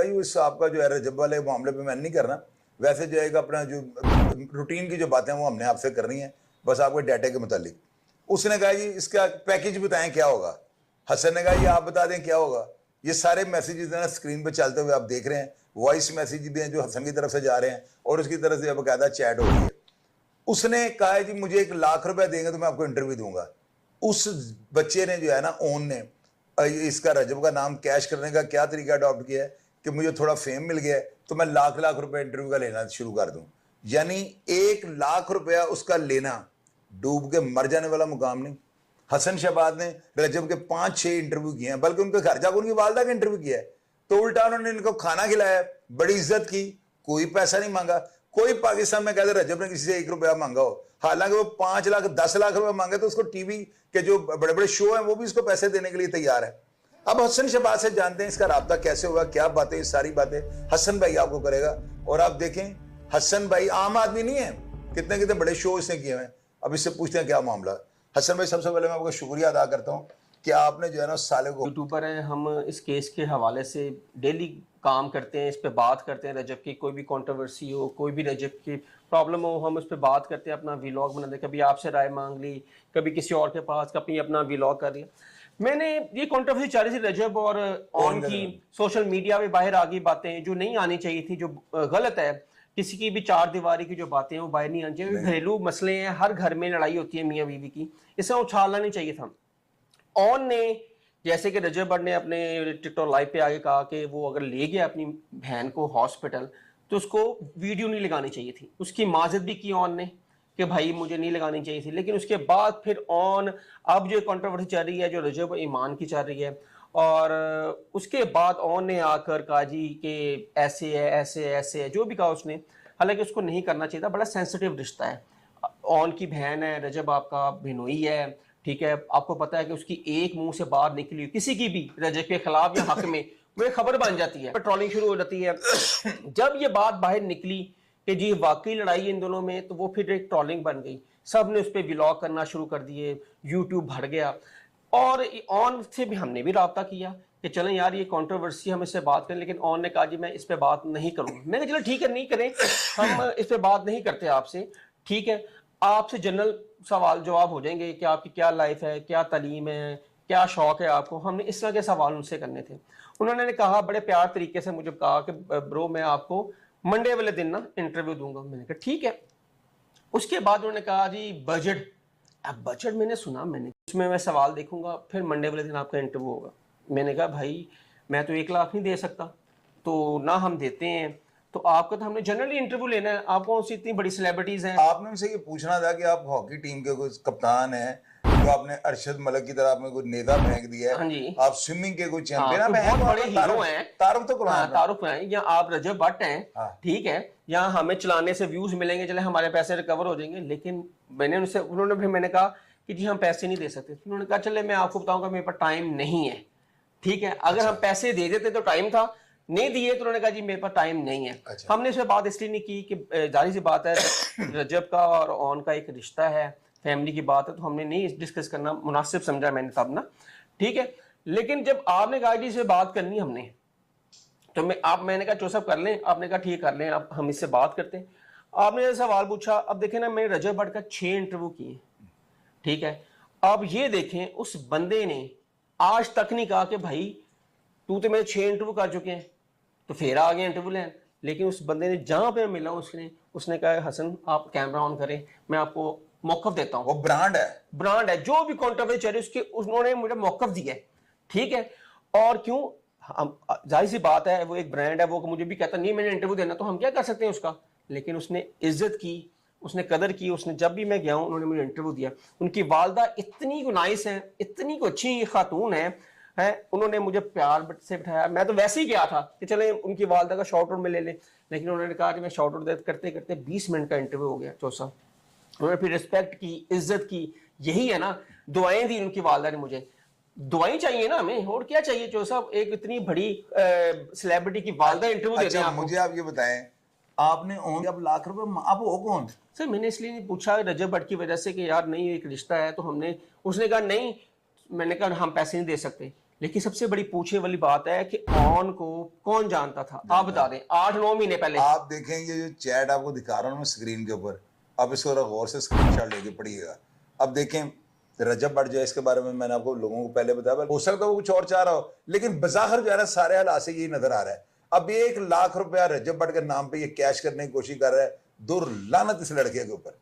इस आपका जो है रजब वाले मामले पे मैं नहीं करना, वैसे जो है अपना जो रूटीन की जो बातें वो हमने आपसे करनी है, बस आपके डाटा के मुतालिक। उसने कहा जी इसका पैकेज बताएं क्या होगा। हसन ने कहा ये आप बता दें क्या होगा। ये सारे मैसेजेस ना स्क्रीन पे चलते हुए आप देख रहे हैं, वॉइस मैसेज भी हैं जो हसन की तरफ से जा रहे हैं और उसकी तरफ से बाकायदा चैट हो रही है। उसने कहा है जी मुझे 1 लाख रुपए देंगे तो मैं आपको इंटरव्यू दूंगा। उस बच्चे ने जो है ना, ओन ने इसका रजब का नाम कैश करने का क्या तरीका अडॉप्ट किया है कि मुझे थोड़ा फेम मिल गया है तो मैं लाख लाख रुपए इंटरव्यू का लेना शुरू कर दूं। यानी 1 लाख रुपया उसका लेना डूब के मर जाने वाला मुकाम नहीं। हसन शहबाज ने रजब के 5-6 इंटरव्यू किए हैं, बल्कि उनके घर जाकर उनकी वालदा का इंटरव्यू किया है, तो उल्टा उन्होंने इनको खाना खिलाया, बड़ी इज्जत की, कोई पैसा नहीं मांगा। कोई पाकिस्तान में कहते रजब ने किसी से 1 रुपया मांगा हो, हालांकि वो 5 लाख 10 लाख रुपए मांगे तो उसको टीवी के जो बड़े बड़े शो हैं वो भी उसको पैसे देने के लिए तैयार है। अब हसन शहबाज से जानते हैं इसका राब्ता कैसे हुआ, क्या बातें, सारी बातें हसन भाई आपको करेगा। और आप देखें हसन भाई आम आदमी नहीं है, कितने कितने बड़े शो इसने किए हैं। अब इससे पूछते हैं क्या मामला। हसन भाई सबसे पहले मैं आपका शुक्रिया अदा करता हूँ कि आपने जो है ना साले को यूट्यूबर हैं, हम इस केस के हवाले से डेली काम करते हैं, इस पे बात करते हैं। रजब की कोई भी कंट्रोवर्सी हो, कोई भी रजब की प्रॉब्लम हो, हम उस पर बात करते हैं, अपना व्लॉग बनाते हैं। कभी आपसे राय मांग ली, कभी किसी और के पास, कभी अपना व्लॉग कर लिया। मैंने ये कंट्रोवर्सी चल रही थी रजब और ऑन की, सोशल मीडिया पे बाहर आ गई बातें जो नहीं आनी चाहिए थी, जो गलत है। किसी की भी 4 दीवारी की जो बातें हैं वो बाहर नहीं आनी चाहिए। घरेलू मसले हैं, हर घर में लड़ाई होती है मियाँ बीवी की, इसे उछालना नहीं चाहिए था। ऑन ने जैसे कि रजब ने अपने टिकटॉक लाइव पे आगे कहा कि वो अगर ले गया अपनी बहन को हॉस्पिटल तो उसको वीडियो नहीं लगानी चाहिए थी। उसकी माजत भी की ऑन ने कि भाई मुझे नहीं लगानी चाहिए थी। लेकिन उसके बाद फिर ऑन अब जो कंट्रोवर्सी चल रही है जो रजब ईमान की चल रही है, और उसके बाद ऑन ने आकर कहा जी कि ऐसे है ऐसे है ऐसे है, जो भी कहा उसने। हालांकि उसको नहीं करना चाहिए था, बड़ा सेंसिटिव रिश्ता है। ऑन की बहन है, रजब आपका बिनोई है, ठीक है। आपको पता है कि उसकी एक मुंह से बात निकली किसी की भी रजब के खिलाफ या हक में वो खबर बन जाती है, ट्रोलिंग शुरू हो जाती है। जब ये बात बाहर निकली कि जी वाकई लड़ाई है इन दोनों में, तो वो फिर एक ट्रोलिंग बन गई। सब ने उस पर व्लॉग करना शुरू कर दिए, यूट्यूब भर गया। और ऑन से भी हमने भी रब्ता किया कि चलें यार ये कंट्रोवर्सी हम इससे बात करें, लेकिन ऑन ने कहा जी मैं इस पर बात नहीं करूँगा। मैंने कहा चलो ठीक है नहीं करें, हम इस पर बात नहीं करते आपसे, ठीक है। आपसे जनरल सवाल जवाब हो जाएंगे कि आपकी क्या लाइफ है, क्या तालीम है, क्या शौक है आपको। हमने इस तरह के सवाल उनसे करने थे। उन्होंने कहा बड़े प्यार तरीके से मुझे कहा कि ब्रो मैं आपको मंडे वाले दिन ना इंटरव्यू दूंगा। मैंने कहा ठीक है। उसके बाद उन्होंने कहा जी बजट। अब बजट मैंने सुना, मैंने उसमें मैं सवाल देखूंगा, फिर मंडे वाले दिन आपका इंटरव्यू होगा। मैंने कहा भाई मैं तो 1 लाख नहीं दे सकता, तो ना हम देते हैं, तो आपका तो हमने जनरली इंटरव्यू लेना है। आप कौन सी इतनी बड़ी सेलिब्रिटीज हैं। आपने उनसे ये पूछना था कि आप हॉकी टीम के कोई कप्तान हैं, तो आपने अरशद मलिक की तरह आपने कोई नेता फेंक दिया है। हाँ जी। आप स्विमिंग के कोई चैंपियन तो बहुत बड़े हीरो हैं, तारुफ तो कुरान तारुफ हैं, या आप रजब भट्ट हैं, ठीक है, या हमें चलाने से व्यूज मिलेंगे, चले हमारे पैसे रिकवर हो जाएंगे। लेकिन मैंने उनसे, उन्होंने फिर मैंने कहा कि जी हम पैसे नहीं दे सकते। उन्होंने कहा चले मैं आपको बताऊंगा मेरे पास टाइम नहीं है, ठीक है। अगर हम पैसे दे देते तो टाइम था, नहीं दिए तो उन्होंने कहा जी मेरे पास टाइम नहीं है। हमने इसमें बात इसलिए नहीं की कि जाहिर सी बात है रजब का और ऑन का एक रिश्ता है, फैमिली की बात है, तो हमने नहीं डिस्कस करना मुनासिब समझा मैंने तब ना, ठीक है। लेकिन जब आपने कहा जी से बात करनी हमने, तो मैंने कहा चो सब कर लें। आपने कहा ठीक कर लें, अब हम इससे बात करते हैं। आपने सवाल पूछा। अब देखें ना, मैंने रजब भट्ट का 6 इंटरव्यू किए, ठीक है। अब ये देखें उस बंदे ने आज तक नहीं कहा कि भाई तू तो मेरे 6 इंटरव्यू कर चुके हैं तो फिर आ गया इंटरव्यू लें। लेकिन उस बंदे ने जहां पे मिला उसने कहा हसन आप कैमरा ऑन करें, मैं आपको मौकफ देता हूं। वो ब्रांड है, जो भी कंट्रोवर्सी चल रही उसके उन्होंने मुझे मौकफ दिया है, ठीक है। और क्यों, जाहिर सी बात है वो एक ब्रांड है, वो मुझे भी कहता नहीं मैंने इंटरव्यू देना, तो हम क्या कर सकते हैं उसका। लेकिन उसने इज्जत की, उसने कदर की, उसने जब भी मैं गया हूं उन्होंने मुझे इंटरव्यू दिया। उनकी वालदा इतनी नाइस है, इतनी को अच्छी खातून है, उन्होंने मुझे प्यार से बिठाया। मैं तो वैसे ही गया था कि चले उनकी वालदा का शॉर्ट आउट में ले लें, लेकिन उन्होंने कहा कि मैं शॉर्ट आउट करते करते 20 मिनट का इंटरव्यू हो गया। चौसा उन्होंने फिर रिस्पेक्ट की, इज्जत की, यही है ना। दुआएं दी उनकी वालदा ने मुझे, दुआएं चाहिए ना हमें, और क्या चाहिए। चौसा एक इतनी बड़ी सेलिब्रिटी की वालदा इंटरव्यू देते हैं। मुझे आप ये बताएं, आपने अब लाख रुपए आप हो कौन सर। मैंने इसलिए नहीं पूछा रजब भट्ट की वजह से कि यार नहीं एक रिश्ता है तो हमने, उसने कहा नहीं, मैंने कहा हम पैसे नहीं दे सकते। लेकिन सबसे बड़ी पूछने वाली बात है कि ऑन को कौन जानता था? आप बता दें, 8-9 महीने पहले। आप देखें ये जो चैट आपको दिखा रहा हूँ मैं स्क्रीन के ऊपर, आप इसको जरा गौर से स्क्रीनशॉट लेके पढ़िएगा। अब देखें रजब बढ़ जाए, इसके बारे में मैंने आपको लोगों को पहले बताया, हो सकता है वो कुछ और चाह रहा हो, लेकिन बज़ाहिर जो है ना सारे हालात से यही नजर आ रहा है। अब 1 लाख रुपया रजब बढ़ के नाम पे ये कैश करने की कोशिश कर रहा है, दूर लानत इस लड़के के ऊपर।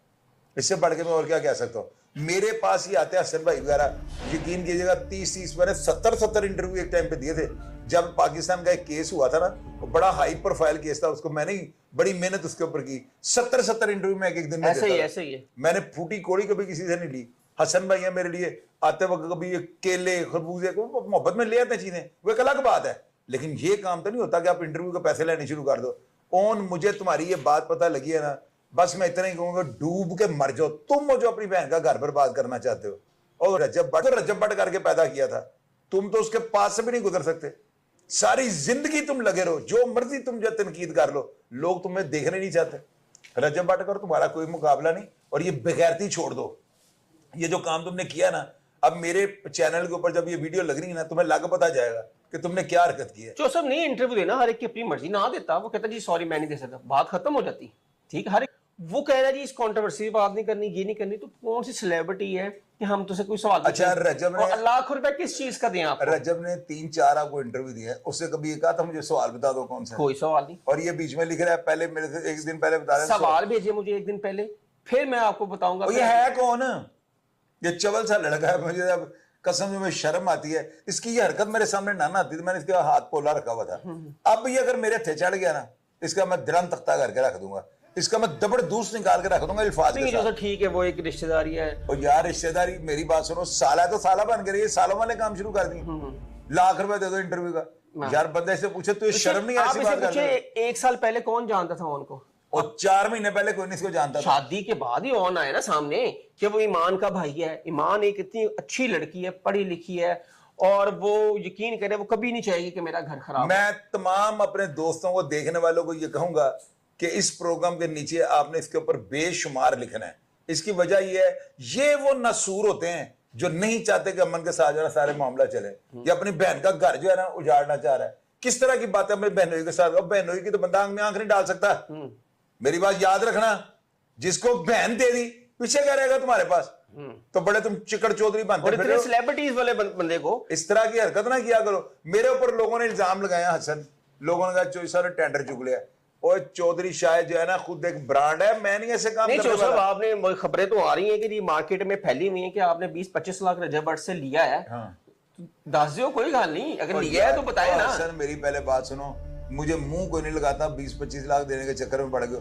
इससे बढ़ के मैं और क्या कह सकता हूँ। मेरे पास ही आते हैं हसन भाई वगैरह, यकीन कीजिएगा 30 मैंने 70 इंटरव्यू एक टाइम पे दिए थे। जब पाकिस्तान का एक केस हुआ था ना, वो बड़ा हाई प्रोफाइल केस था, उसको मैंने बड़ी मेहनत उसके ऊपर की। 70 इंटरव्यू में एक दिन में ऐसे ही है। मैंने फूटी कोड़ी कभी किसी से नहीं ली। हसन भाई है मेरे लिए, आते वक्त कभी ये केले खरबूजे को मोहब्बत में ले आते हैं चीजें, वो एक अलग बात है। लेकिन ये काम तो नहीं होता कि आप इंटरव्यू के पैसे लेने शुरू कर दो। ओन मुझे तुम्हारी ये बात पता लगी है ना, बस मैं इतना ही कहूंगा, डूब के मर जाओ तुम, जो अपनी बहन का घर बर्बाद करना चाहते हो। और रजब भट्ट करके पैदा किया था, तुम तो उसके पास से भी नहीं गुजर सकते। सारी जिंदगी तुम लगे रहो, जो मर्जी तुम जो तनकीद कर लो, लोग तुम्हें देखने नहीं चाहते। रजब भट्ट का तुम्हारा कोई मुकाबला नहीं। और ये बेगैरती छोड़ दो, ये जो काम तुमने किया ना, अब मेरे चैनल के ऊपर जब ये वीडियो लग रही है ना, तुम्हें लग पता जाएगा कि तुमने क्या हरकत की है। जो सब नहीं इंटरव्यू देना, हर एक की अपनी मर्जी, ना देता वो कहता जी सॉरी मैं नहीं दे सकता, बात खत्म हो जाती। ठीक है, हर एक वो कह रहा है जी इस कंट्रोवर्सी की बात नहीं करनी, ये नहीं करनी। तो कौन सी सेलिब्रिटी है कि हम तुझसे कोई सवाल पूछें? अच्छा, रजब ने लाख रुपए किस चीज का दें आपको? रजब ने 3-4 आपको इंटरव्यू दिया है, उससे कभी ये कहा था मुझे सवाल बता दो कौन सा? कोई सवाल नहीं। और ये बीच में लिख रहा है पहले मेरे से एक दिन पहले बता रहा है सवाल भेजिए मुझे एक दिन पहले, फिर मैं आपको बताऊंगा। ये है कौन? ये चवल सा लड़का है, मुझे अब कसम से में शर्म आती है। इसकी ये हरकत मेरे सामने ना आती थी, मैंने इसका हाथ पोला रखा हुआ था। अब ये अगर मेरे हथे चढ़ गया ना, इसका मैं दिरन तख्ता करके रख दूंगा, इसका मैं दबड़ दूस निकाल के रख दूंगा अल्फाज के साथ। ठीक है, वो एक रिश्तेदारी है। और यार रिश्तेदारी, मेरी बात सुनो, साला तो साला बन के रही है, सालों वाले काम शुरू कर दी। लाख रुपए दे दो इंटरव्यू का। यार बंदे से पूछे तो शर्म नहीं ऐसी बात करने? 1 साल पहले कौन जानता था उनको? और 4 महीने पहले कोई नहीं इसको जानता था। शादी के बाद ही ऑन आया ना सामने कि वो ईमान का भाई है। ईमान एक इतनी अच्छी लड़की है, पढ़ी लिखी है, और वो यकीन करे वो कभी नहीं चाहेगी कि मेरा घर खराब। मैं तमाम अपने दोस्तों को, देखने वालों को ये कहूंगा कि इस प्रोग्राम के नीचे आपने इसके ऊपर बेशुमार लिखना है। इसकी वजह ये है, ये वो नसूर होते हैं जो नहीं चाहते कि अमन के साथ जो है सारे मामला चले। ये अपनी बहन का घर जो है ना उजाड़ना चाह रहा है। किस तरह की बात है अपनी बहनोई के साथ? बहनोई की तो बंदा आंख में आंख नहीं डाल सकता। मेरी बात याद रखना, जिसको बहन दे दी पीछे क्या रहेगा तुम्हारे पास? तो बड़े तुम चिकड़ चौधरी बनते फिर हो। सेलिब्रिटीज वाले बंदे को इस तरह की हरकत ना किया करो। मेरे ऊपर लोगों ने इल्जाम लगाया, हसन, लोगों ने कहा चौधरी साहब ने टेंडर चुक लिया। और चौधरी शायद जो है ना खुद एक ब्रांड है, मैं नहीं ऐसे काम करने वाला। आपने खबरें तो आ रही हैं कि मार्केट में फैली हुई है कि आपने 20-25 लाख रजब भट्ट से लिया है। हाँ। दस दो, कोई गल नहीं, अगर लिया है तो बताए ना। हसन मेरी पहले बात सुनो, मुझे मुंह कोई नहीं लगाता, 20-25 लाख देने के चक्कर में पड़ गए।